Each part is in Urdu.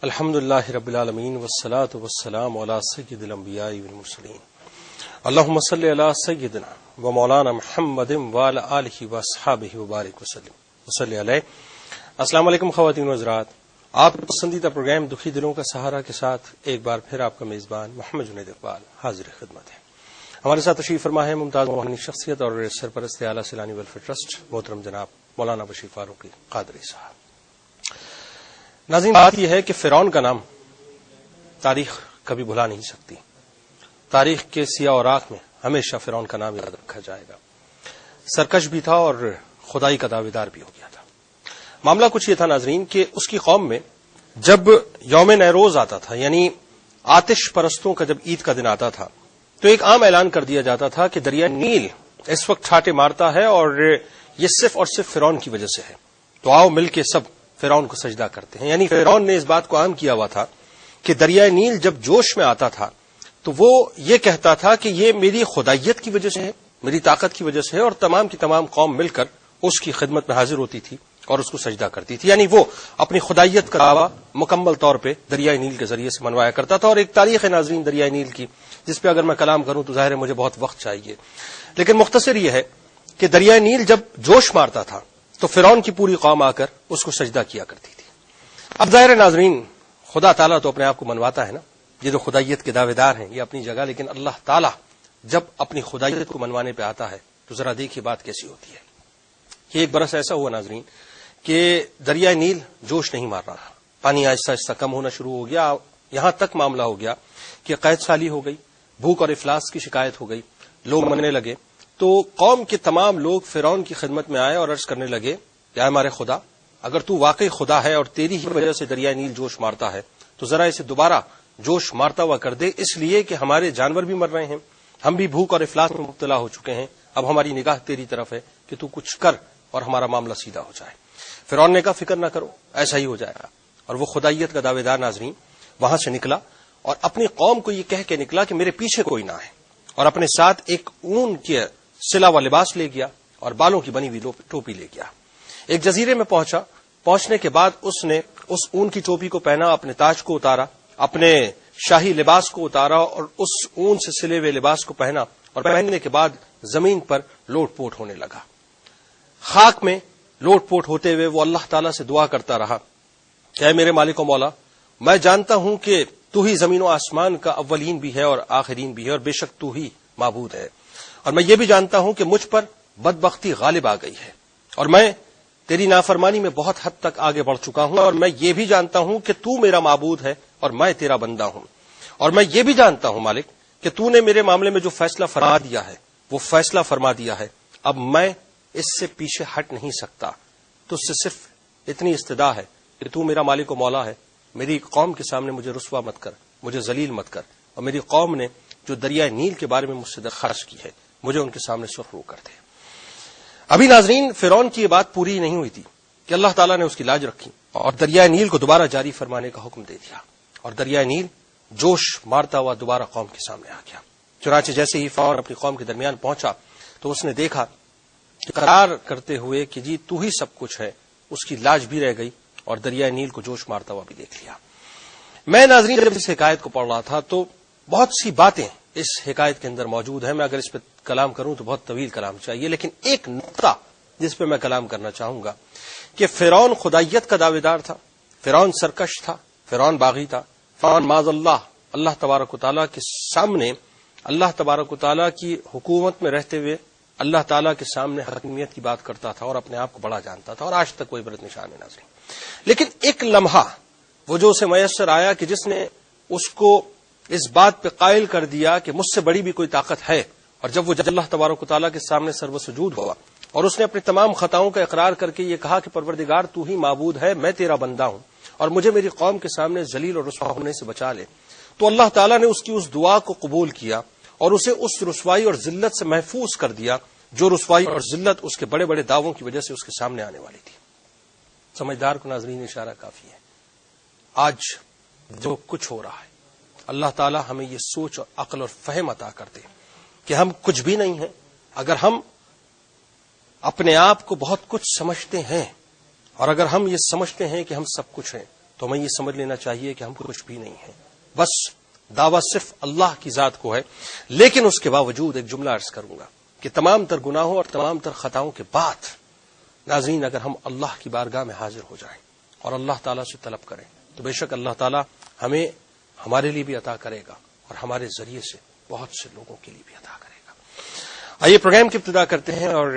الحمد للہ رب العالمین والصلاة والسلام علی سید الانبیاء والمرسلین اللہم صلی علی سیدنا و مولانا محمد وعلی آلہ واصحابہ وبارک وسلم وصلی علیہ. السلام علیکم خواتین و حضرات، آپ پسندیدہ پروگرام دکھی دلوں کا سہارا کے ساتھ ایک بار پھر آپ کا میزبان محمد جنید اقبال حاضر خدمت ہے. ہمارے ساتھ تشریف فرما ہے ممتاز روحانی شخصیت اور سرپرست اعلیٰ سیلانی ویلفیئر ٹرسٹ محترم جناب مولانا بشیر فاروقی قادری صاحب. ناظرین، بات یہ ہے کہ فرعون کا نام تاریخ کبھی بھلا نہیں سکتی. تاریخ کے سیاہ اوراق میں ہمیشہ فرعون کا نام یاد رکھا جائے گا. سرکش بھی تھا اور خدائی کا دعوے دار بھی ہو گیا تھا. معاملہ کچھ یہ تھا ناظرین کہ اس کی قوم میں جب یوم نیروز آتا تھا، یعنی آتش پرستوں کا جب عید کا دن آتا تھا، تو ایک عام اعلان کر دیا جاتا تھا کہ دریا نیل اس وقت چھاٹے مارتا ہے اور یہ صرف اور صرف فرعون کی وجہ سے ہے، تو آؤ مل کے سب فرعون کو سجدہ کرتے ہیں. یعنی فرعون نے اس بات کو عام کیا ہوا تھا کہ دریائے نیل جب جوش میں آتا تھا تو وہ یہ کہتا تھا کہ یہ میری خدائیت کی وجہ سے ہے، میری طاقت کی وجہ سے ہے، اور تمام کی تمام قوم مل کر اس کی خدمت میں حاضر ہوتی تھی اور اس کو سجدہ کرتی تھی. یعنی وہ اپنی خدائیت کا دعویٰ مکمل طور پہ دریائے نیل کے ذریعے سے منوایا کرتا تھا. اور ایک تاریخ ہے ناظرین دریائے نیل کی، جس پہ اگر میں کلام کروں تو ظاہر ہے مجھے بہت وقت چاہیے، لیکن مختصر یہ ہے کہ دریائے نیل جب جوش مارتا تھا تو فرعون کی پوری قوم آ کر اس کو سجدہ کیا کرتی تھی. اب ظاہر ناظرین خدا تعالیٰ تو اپنے آپ کو منواتا ہے نا، یہ جو خدائیت کے دعوے دار ہیں یہ اپنی جگہ، لیکن اللہ تعالیٰ جب اپنی خدائیت کو منوانے پہ آتا ہے تو ذرا دیکھیے بات کیسی ہوتی ہے. کہ ایک برس ایسا ہوا ناظرین کہ دریائے نیل جوش نہیں مار رہا، پانی آہستہ آہستہ کم ہونا شروع ہو گیا. یہاں تک معاملہ ہو گیا کہ قحط سالی ہو گئی، بھوک اور افلاس کی شکایت ہو گئی، لوگ مرنے لگے. تو قوم کے تمام لوگ فرعون کی خدمت میں آئے اور عرض کرنے لگے کہ ہمارے خدا، اگر تو واقعی خدا ہے اور تیری ہی وجہ سے دریائے نیل جوش مارتا ہے تو ذرا اسے دوبارہ جوش مارتا ہوا کر دے، اس لیے کہ ہمارے جانور بھی مر رہے ہیں، ہم بھی بھوک اور افلاس میں مبتلا ہو چکے ہیں. اب ہماری نگاہ تیری طرف ہے کہ تو کچھ کر اور ہمارا معاملہ سیدھا ہو جائے. فرعون نے کہا فکر نہ کرو، ایسا ہی ہو جائے گا. اور وہ خدائیت کا دعوے دار ناظرین وہاں سے نکلا اور اپنی قوم کو یہ کہہ کے نکلا کہ میرے پیچھے کوئی نہ ہے، اور اپنے ساتھ ایک اون کے سلا و لباس لے گیا اور بالوں کی بنی ہوئی ٹوپی لے گیا. ایک جزیرے میں پہنچنے کے بعد اس نے اس اون کی ٹوپی کو پہنا، اپنے تاج کو اتارا، اپنے شاہی لباس کو اتارا اور اس اون سے سلے ہوئے لباس کو پہنا، اور پہننے کے بعد زمین پر لوٹ پوٹ ہونے لگا. خاک میں لوٹ پوٹ ہوتے ہوئے وہ اللہ تعالیٰ سے دعا کرتا رہا کہ اے میرے مالک و مولا، میں جانتا ہوں کہ تو ہی زمین و آسمان کا اولین بھی ہے اور آخرین بھی ہے، اور بے شک تو ہی معبود ہے. اور میں یہ بھی جانتا ہوں کہ مجھ پر بدبختی غالب آ گئی ہے اور میں تیری نافرمانی میں بہت حد تک آگے بڑھ چکا ہوں. اور میں یہ بھی جانتا ہوں کہ تو میرا معبود ہے اور میں تیرا بندہ ہوں. اور میں یہ بھی جانتا ہوں مالک کہ تو نے میرے معاملے میں جو فیصلہ فرما دیا ہے وہ فیصلہ فرما دیا ہے. اب میں اس سے پیچھے ہٹ نہیں سکتا. تو اس سے صرف اتنی استدعا ہے کہ تو میرا مالک و مولا ہے، میری قوم کے سامنے مجھے رسوا مت کر، مجھے ذلیل مت کر، اور میری قوم نے جو دریائے نیل کے بارے میں مجھ سے درخواست کی ہے مجھے ان کے سامنے سرخرو کر دے. ابھی ناظرین فرعون کی یہ بات پوری نہیں ہوئی تھی کہ اللہ تعالیٰ نے اس کی لاج رکھی اور دریائے نیل کو دوبارہ جاری فرمانے کا حکم دے دیا، اور دریائے نیل جوش مارتا ہوا دوبارہ قوم کے سامنے آ گیا. چنانچہ جیسے ہی فرعون اپنی قوم کے درمیان پہنچا تو اس نے دیکھا اقرار کرتے ہوئے کہ جی تو ہی سب کچھ ہے، اس کی لاج بھی رہ گئی اور دریائے نیل کو جوش مارتا ہوا بھی دیکھ لیا. میں ناظرین جب اس حکایت کو پڑھ رہا تھا تو بہت سی باتیں اس حکایت کے اندر موجود ہیں. میں اگر اس پہ کلام کروں تو بہت طویل کلام چاہیے، لیکن ایک نقطہ جس پہ میں کلام کرنا چاہوں گا کہ فرعون خدائیت کا دعوے دار تھا، فرعون سرکش تھا، فرعون باغی تھا، فرعون معاذ اللہ تبارک و تعالیٰ کے سامنے، اللہ تبارک و تعالیٰ کی حکومت میں رہتے ہوئے اللہ تعالیٰ کے سامنے حکمیت کی بات کرتا تھا اور اپنے آپ کو بڑا جانتا تھا، اور آج تک کوئی عبرت نشان ہے ناظرین. لیکن ایک لمحہ وہ جو اسے میسر آیا کہ جس نے اس کو اس بات پہ قائل کر دیا کہ مجھ سے بڑی بھی کوئی طاقت ہے. اور جب وہ اللہ تبارک و تعالیٰ کے سامنے سر و سجود ہوا اور اس نے اپنی تمام خطاؤں کا اقرار کر کے یہ کہا کہ پروردگار تو ہی معبود ہے، میں تیرا بندہ ہوں اور مجھے میری قوم کے سامنے ذلیل اور رسوا ہونے سے بچا لے، تو اللہ تعالیٰ نے اس کی اس دعا کو قبول کیا اور اسے اس رسوائی اور ذلت سے محفوظ کر دیا جو رسوائی اور ذلت اس کے بڑے بڑے دعووں کی وجہ سے اس کے سامنے آنے والی تھی. سمجھدار کو ناظرین اشارہ کافی ہے. آج جو کچھ ہو رہا ہے اللہ تعالیٰ ہمیں یہ سوچ اور عقل اور فہم عطا کر دے کہ ہم کچھ بھی نہیں ہیں. اگر ہم اپنے آپ کو بہت کچھ سمجھتے ہیں اور اگر ہم یہ سمجھتے ہیں کہ ہم سب کچھ ہیں تو ہمیں یہ سمجھ لینا چاہیے کہ ہم کچھ بھی نہیں ہیں، بس دعویٰ صرف اللہ کی ذات کو ہے. لیکن اس کے باوجود ایک جملہ عرض کروں گا کہ تمام تر گناہوں اور تمام تر خطاؤں کے بعد ناظرین اگر ہم اللہ کی بارگاہ میں حاضر ہو جائیں اور اللہ تعالیٰ سے طلب کریں تو بے شک اللہ تعالیٰ ہمیں ہمارے لیے بھی عطا کرے گا اور ہمارے ذریعے سے بہت سے لوگوں کے لیے بھی عطا کرے گا. آئیے پروگرام کی ابتدا کرتے ہیں اور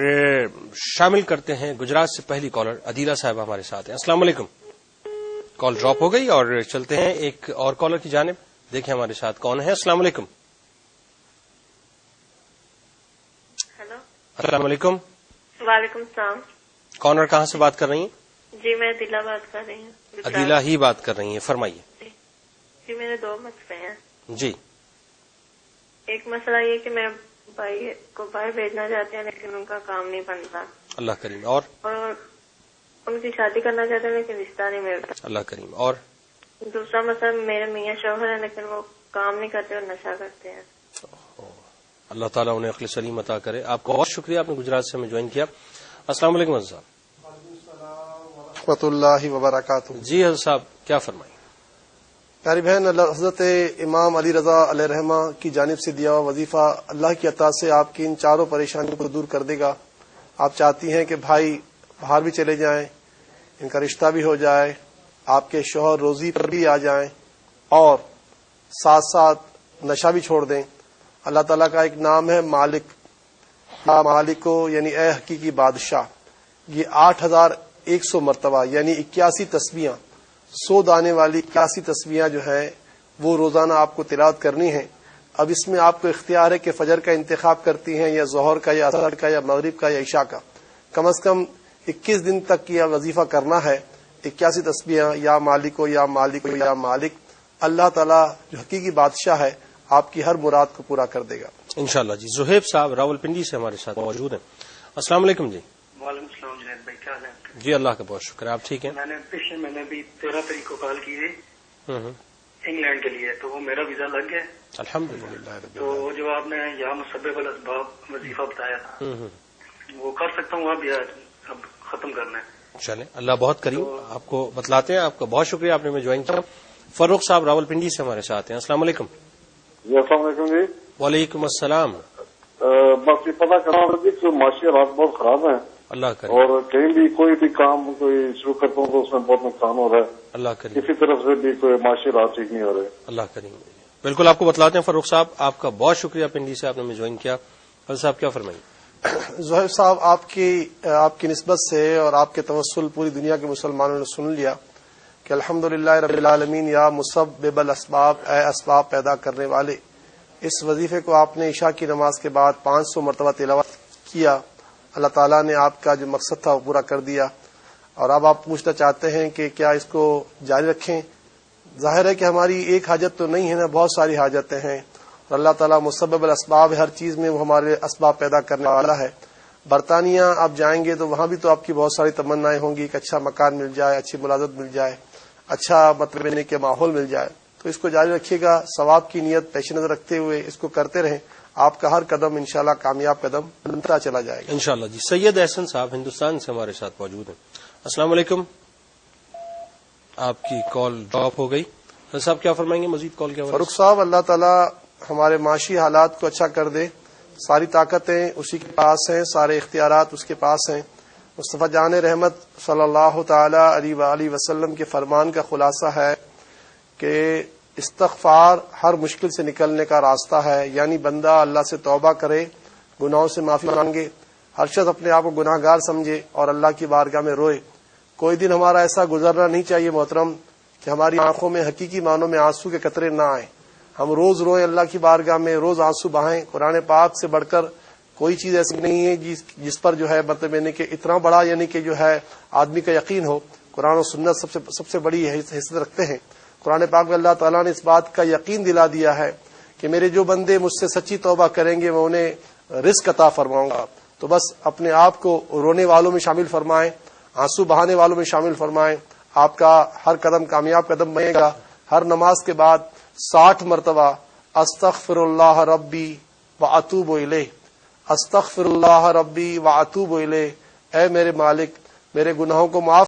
شامل کرتے ہیں گجرات سے پہلی کالر عدیلہ صاحبہ ہمارے ساتھ ہیں. السلام علیکم. کال ڈراپ ہو گئی اور چلتے ہیں ایک اور کالر کی جانب. دیکھیں ہمارے ساتھ کون ہے. السلام علیکم. ہیلو. السلام علیکم. وعلیکم السلام. کون اور کہاں سے بات کر رہی ہیں؟ جی میں عدیلہ بات کر رہی ہوں. عدیلہ ہی بات کر رہی ہیں، فرمائیے. جی میرے دو مسئلے ہیں. جی. ایک مسئلہ یہ کہ میں بھائی کو باہر بھیجنا چاہتے ہیں لیکن ان کا کام نہیں بنتا. اللہ کریم. اور ان کی شادی کرنا چاہتے ہیں لیکن رشتہ نہیں ملتا. اللہ کریم. اور دوسرا مسئلہ میرے میاں شوہر ہیں لیکن وہ کام نہیں کرتے اور نشہ کرتے ہیں. اللہ تعالیٰ انہیں عقل سلیم عطا کرے. آپ کا بہت شکریہ، آپ نے گجرات سے ہمیں جوائن کیا. السلام علیکم حضرت صاحب. رحمۃ اللہ وبرکاتہ. جی حضرت صاحب کیا فرمائیں؟ پیاری بہن، حضرت امام علی رضا علیہ رحمہ کی جانب سے دیا ہوا وظیفہ اللہ کی عطا سے آپ کی ان چاروں پریشانیوں کو دور کر دے گا. آپ چاہتی ہیں کہ بھائی باہر بھی چلے جائیں، ان کا رشتہ بھی ہو جائے، آپ کے شوہر روزی پر بھی آ جائیں اور ساتھ ساتھ نشہ بھی چھوڑ دیں. اللہ تعالیٰ کا ایک نام ہے مالک. مالکو یعنی اے حقیقی بادشاہ. یہ 8100 مرتبہ یعنی 81 تسبیحاں، 100 دانے والی 81 تسبیحاں جو ہیں وہ روزانہ آپ کو تلاوت کرنی ہیں. اب اس میں آپ کو اختیار ہے کہ فجر کا انتخاب کرتی ہیں یا ظہر کا یا عصر کا یا مغرب کا یا عشاء کا. کم از کم 21 دن تک یہ وظیفہ کرنا ہے. 81 تسبیحاں یا مالکو یا مالکو یا مالک. اللہ تعالیٰ جو حقیقی بادشاہ ہے آپ کی ہر مراد کو پورا کر دے گا انشاءاللہ. جی زہیب صاحب راولپنڈی سے ہمارے ساتھ موجود ہیں. السلام علیکم. جی وعلیکم السلام جنید بھائی، کیا حال ہے؟ جی اللہ کا بہت شکر ہے. آپ ٹھیک ہیں؟ میں نے پچھلے مہینے بھی 13 تاریخ کو کال کی تھی انگلینڈ کے لیے، تو وہ میرا ویزا لگ گیا. الحمدللہ. تو جو آپ نے یہاں مسبب الاسباب وظیفہ بتایا تھا وہ کر سکتا ہوں اب یا اب ختم کرنا ہے؟ چلیں اللہ بہت کریم آپ کو بتلاتے ہیں. آپ کا بہت شکریہ، آپ نے ہمیں جوائن کیا. فاروق صاحب راولپنڈی سے ہمارے ساتھ ہیں. السلام علیکم. جی السلام علیکم. جی وعلیکم السلام. بس یہ پتا کرنا ہوگا کہ معاشی حالات بہت خراب ہیں اللہ کریم. اور کہیں بھی کوئی بھی کام کوئی شروع کرتا ہوں تو اس میں بہت نقصان ہو رہا ہے. اللہ کریم. کسی طرف سے بھی کوئی معاشی حالات ٹھیک نہیں ہو رہے. اللہ کریم. بالکل آپ کو بتلاتے ہیں فاروق صاحب. آپ کا بہت شکریہ پنڈی سے آپ نے ہمیں جوائن کیا. فاروق صاحب کیا فرمائیں؟ زہیب صاحب آپ کی نسبت سے اور آپ کے توسل پوری دنیا کے مسلمانوں نے سن لیا کہ الحمدللہ رب العالمین یا مسبب الاسباب، اے اسباب پیدا کرنے والے. اس وظیفے کو آپ نے عشاء کی نماز کے بعد 500 مرتبہ تلاوت کیا. اللہ تعالیٰ نے آپ کا جو مقصد تھا وہ پورا کر دیا. اور اب آپ پوچھنا چاہتے ہیں کہ کیا اس کو جاری رکھیں. ظاہر ہے کہ ہماری ایک حاجت تو نہیں ہے نا، بہت ساری حاجتیں ہیں اور اللہ تعالیٰ مسبب الاسباب ہر چیز میں وہ ہمارے اسباب پیدا کرنے والا ہے. برطانیہ آپ جائیں گے تو وہاں بھی تو آپ کی بہت ساری تمنائیں ہوں گی کہ اچھا مکان مل جائے، اچھی ملازمت مل جائے، اچھا مطلب کے ماحول مل جائے. تو اس کو جاری رکھیے گا، ثواب کی نیت پیش نظر رکھتے ہوئے اس کو کرتے رہیں. آپ کا ہر قدم انشاءاللہ کامیاب قدم بنتا چلا جائے گا انشاءاللہ. جی سید احسن صاحب ہندوستان سے ہمارے ساتھ موجود ہیں. السلام علیکم. آپ کی کال ڈراپ ہو گئی. صاحب کیا فرمائیں گے مزید کال کیا؟ فاروق صاحب اللہ تعالیٰ ہمارے معاشی حالات کو اچھا کر دے. ساری طاقتیں اسی کے پاس ہیں، سارے اختیارات اس کے پاس ہیں. مصطفیٰ جان رحمت صلی اللہ تعالی علیہ وآلہ وسلم کے فرمان کا خلاصہ ہے کہ استغفار ہر مشکل سے نکلنے کا راستہ ہے. یعنی بندہ اللہ سے توبہ کرے، گناہوں سے معافی مانگے، ہر شخص اپنے آپ کو گناہ گار سمجھے اور اللہ کی بارگاہ میں روئے. کوئی دن ہمارا ایسا گزرنا نہیں چاہیے محترم کہ ہماری آنکھوں میں حقیقی معنوں میں آنسو کے قطرے نہ آئیں. ہم روز روئیں اللہ کی بارگاہ میں، روز آنسو بہائیں. قرآن پاک سے بڑھ کر کوئی چیز ایسی نہیں ہے جس پر جو ہے مطلب یعنی کہ اتنا بڑا یعنی کہ جو ہے آدمی کا یقین ہو. قرآن و سنت سب سے بڑی حیثیت رکھتے ہیں. قرآن پاک میں اللہ تعالیٰ نے اس بات کا یقین دلا دیا ہے کہ میرے جو بندے مجھ سے سچی توبہ کریں گے میں انہیں رزق عطا فرماؤں گا. تو بس اپنے آپ کو رونے والوں میں شامل فرمائیں، آنسو بہانے والوں میں شامل فرمائیں. آپ کا ہر قدم کامیاب قدم بنے گا. ہر نماز کے بعد 60 مرتبہ استغفر اللہ ربی واتوب الیہ، استغفر اللہ ربی واتوب الیہ. اے میرے مالک میرے گناہوں کو معاف